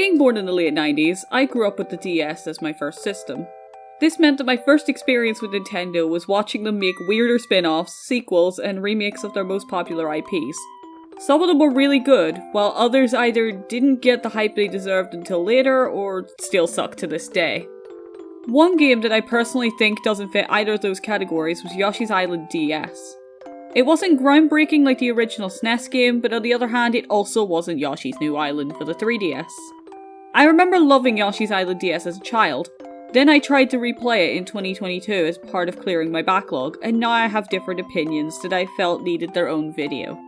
Being born in the late 90s, I grew up with the DS as my first system. This meant that my first experience with Nintendo was watching them make weirder spin-offs, sequels, and remakes of their most popular IPs. Some of them were really good, while others either didn't get the hype they deserved until later, or still suck to this day. One game that I personally think doesn't fit either of those categories was Yoshi's Island DS. It wasn't groundbreaking like the original SNES game, but on the other hand, it also wasn't Yoshi's New Island for the 3DS. I remember loving Yoshi's Island DS as a child. Then I tried to replay it in 2022 as part of clearing my backlog, and now I have different opinions that I felt needed their own video.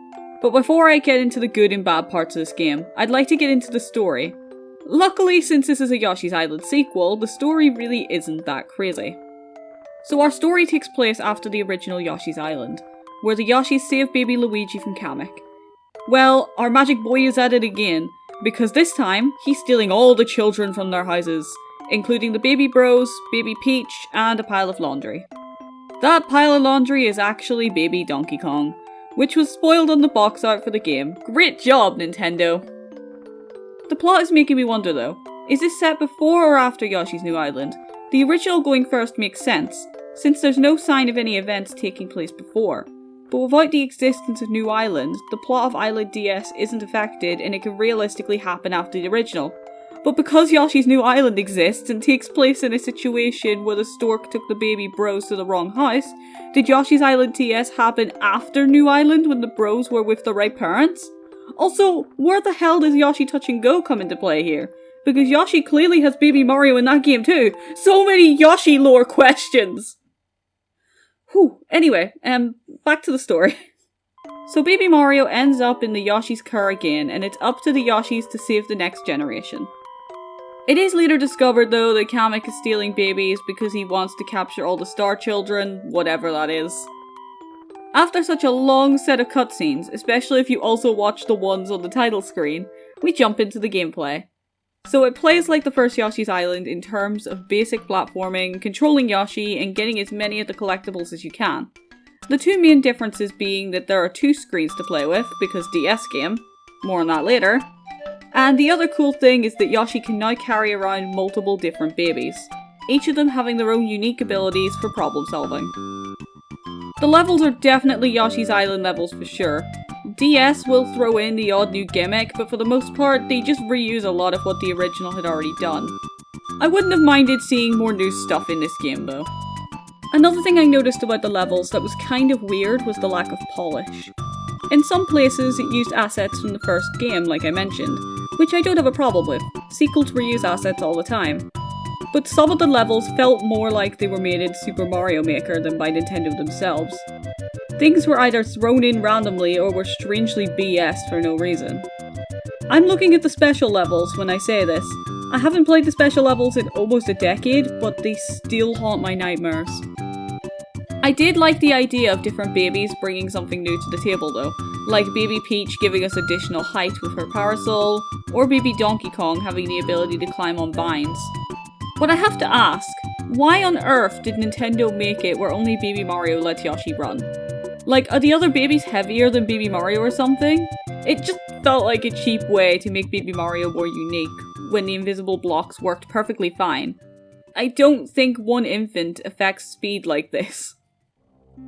But before I get into the good and bad parts of this game, I'd like to get into the story. Luckily, since this is a Yoshi's Island sequel, the story really isn't that crazy. So our story takes place after the original Yoshi's Island, where the Yoshis save baby Luigi from Kamek. Well, our magic boy is at it again, because this time, he's stealing all the children from their houses, including the baby bros, baby Peach, and a pile of laundry. That pile of laundry is actually baby Donkey Kong, which was spoiled on the box art for the game. Great job, Nintendo! The plot is making me wonder though, is this set before or after Yoshi's New Island? The original going first makes sense, since there's no sign of any events taking place before. But without the existence of New Island, the plot of Island DS isn't affected and it can realistically happen after the original. But because Yoshi's New Island exists and takes place in a situation where the stork took the baby bros to the wrong house, did Yoshi's Island DS happen after New Island when the bros were with the right parents? Also, where the hell does Yoshi Touch and Go come into play here? Because Yoshi clearly has Baby Mario in that game too! So many Yoshi lore questions! Whew, anyway, back to the story. So Baby Mario ends up in the Yoshi's car again, and it's up to the Yoshis to save the next generation. It is later discovered though that Kamek is stealing babies because he wants to capture all the star children, whatever that is. After such a long set of cutscenes, especially if you also watch the ones on the title screen, we jump into the gameplay. So it plays like the first Yoshi's Island in terms of basic platforming, controlling Yoshi, and getting as many of the collectibles as you can. The two main differences being that there are two screens to play with, because DS game, more on that later, and the other cool thing is that Yoshi can now carry around multiple different babies, each of them having their own unique abilities for problem solving. The levels are definitely Yoshi's Island levels for sure. DS will throw in the odd new gimmick, but for the most part, they just reuse a lot of what the original had already done. I wouldn't have minded seeing more new stuff in this game though. Another thing I noticed about the levels that was kind of weird was the lack of polish. In some places, it used assets from the first game, like I mentioned, which I don't have a problem with. Sequels reuse assets all the time. But some of the levels felt more like they were made in Super Mario Maker than by Nintendo themselves. Things were either thrown in randomly or were strangely BS for no reason. I'm looking at the special levels when I say this. I haven't played the special levels in almost a decade, but they still haunt my nightmares. I did like the idea of different babies bringing something new to the table though, like baby Peach giving us additional height with her parasol, or baby Donkey Kong having the ability to climb on vines. But I have to ask, why on earth did Nintendo make it where only Baby Mario lets Yoshi run? Like, are the other babies heavier than Baby Mario or something? It just felt like a cheap way to make Baby Mario more unique, when the invisible blocks worked perfectly fine. I don't think one infant affects speed like this.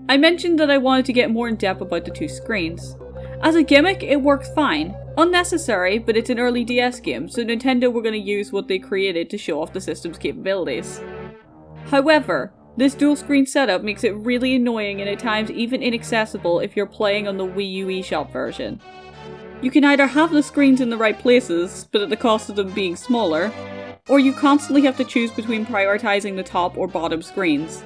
I mentioned that I wanted to get more in depth about the two screens. As a gimmick, it worked fine. Unnecessary, but it's an early DS game, so Nintendo were going to use what they created to show off the system's capabilities. However, this dual screen setup makes it really annoying and at times even inaccessible if you're playing on the Wii U eShop version. You can either have the screens in the right places, but at the cost of them being smaller, or you constantly have to choose between prioritizing the top or bottom screens.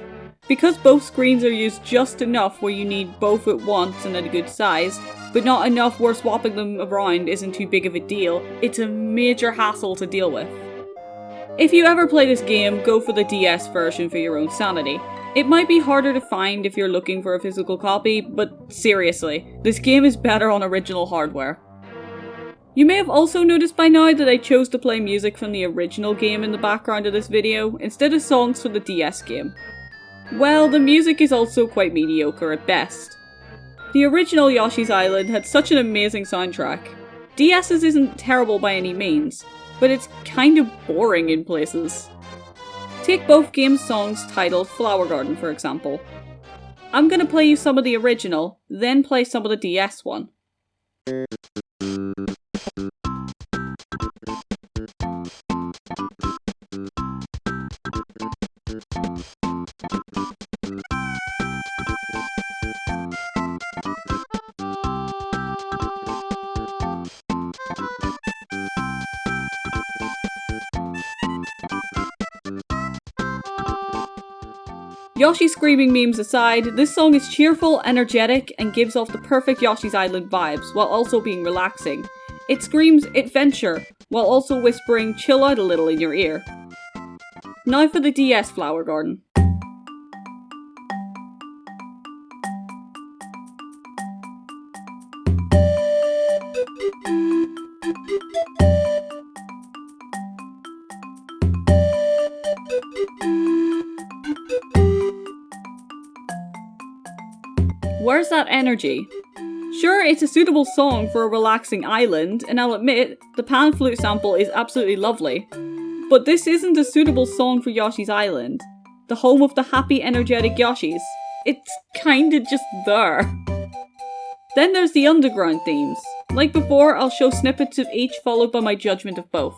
Because both screens are used just enough where you need both at once and at a good size, but not enough where swapping them around isn't too big of a deal, it's a major hassle to deal with. If you ever play this game, go for the DS version for your own sanity. It might be harder to find if you're looking for a physical copy, but seriously, this game is better on original hardware. You may have also noticed by now that I chose to play music from the original game in the background of this video, instead of songs from the DS game. Well, the music is also quite mediocre at best. The original Yoshi's Island had such an amazing soundtrack. DS's isn't terrible by any means. but it's kind of boring in places. Take both games' songs titled Flower Garden for example. I'm gonna play you some of the original, then play some of the DS one. Yoshi screaming memes aside, this song is cheerful, energetic, and gives off the perfect Yoshi's Island vibes, while also being relaxing. It screams adventure, while also whispering chill out a little in your ear. Now for the DS Flower Garden. Where's that energy? Sure, it's a suitable song for a relaxing island, and I'll admit, the pan flute sample is absolutely lovely. But this isn't a suitable song for Yoshi's Island, the home of the happy, energetic Yoshis. It's kinda just there. Then there's the underground themes. Like before, I'll show snippets of each followed by my judgment of both.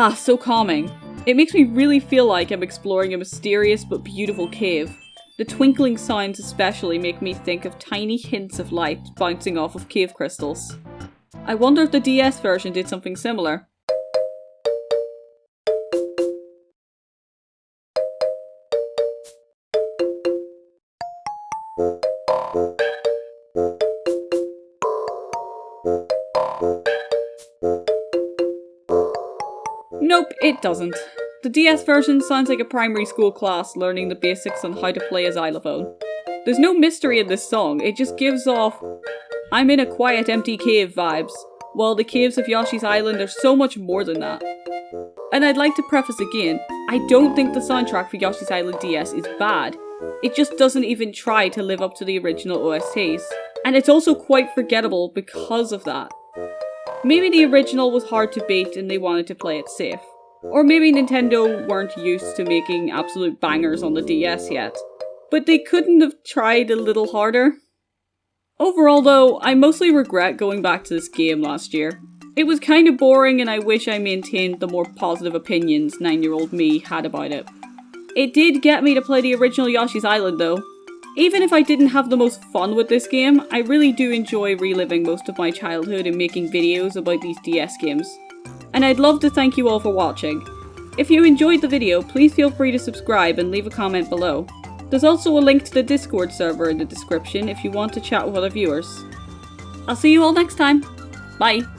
Ah, so calming. It makes me really feel like I'm exploring a mysterious but beautiful cave. The twinkling sounds especially make me think of tiny hints of light bouncing off of cave crystals. I wonder if the DS version did something similar. Nope, it doesn't. The DS version sounds like a primary school class learning the basics on how to play a xylophone. There's no mystery in this song, it just gives off I'm in a quiet empty cave vibes, while the caves of Yoshi's Island are so much more than that. And I'd like to preface again, I don't think the soundtrack for Yoshi's Island DS is bad. It just doesn't even try to live up to the original OSTs. And it's also quite forgettable because of that. Maybe the original was hard to beat and they wanted to play it safe. Or maybe Nintendo weren't used to making absolute bangers on the DS yet. But they couldn't have tried a little harder? Overall though, I mostly regret going back to this game last year. It was kinda boring and I wish I maintained the more positive opinions 9-year-old me had about it. It did get me to play the original Yoshi's Island though. Even if I didn't have the most fun with this game, I really do enjoy reliving most of my childhood and making videos about these DS games. And I'd love to thank you all for watching. If you enjoyed the video, please feel free to subscribe and leave a comment below. There's also a link to the Discord server in the description if you want to chat with other viewers. I'll see you all next time. Bye!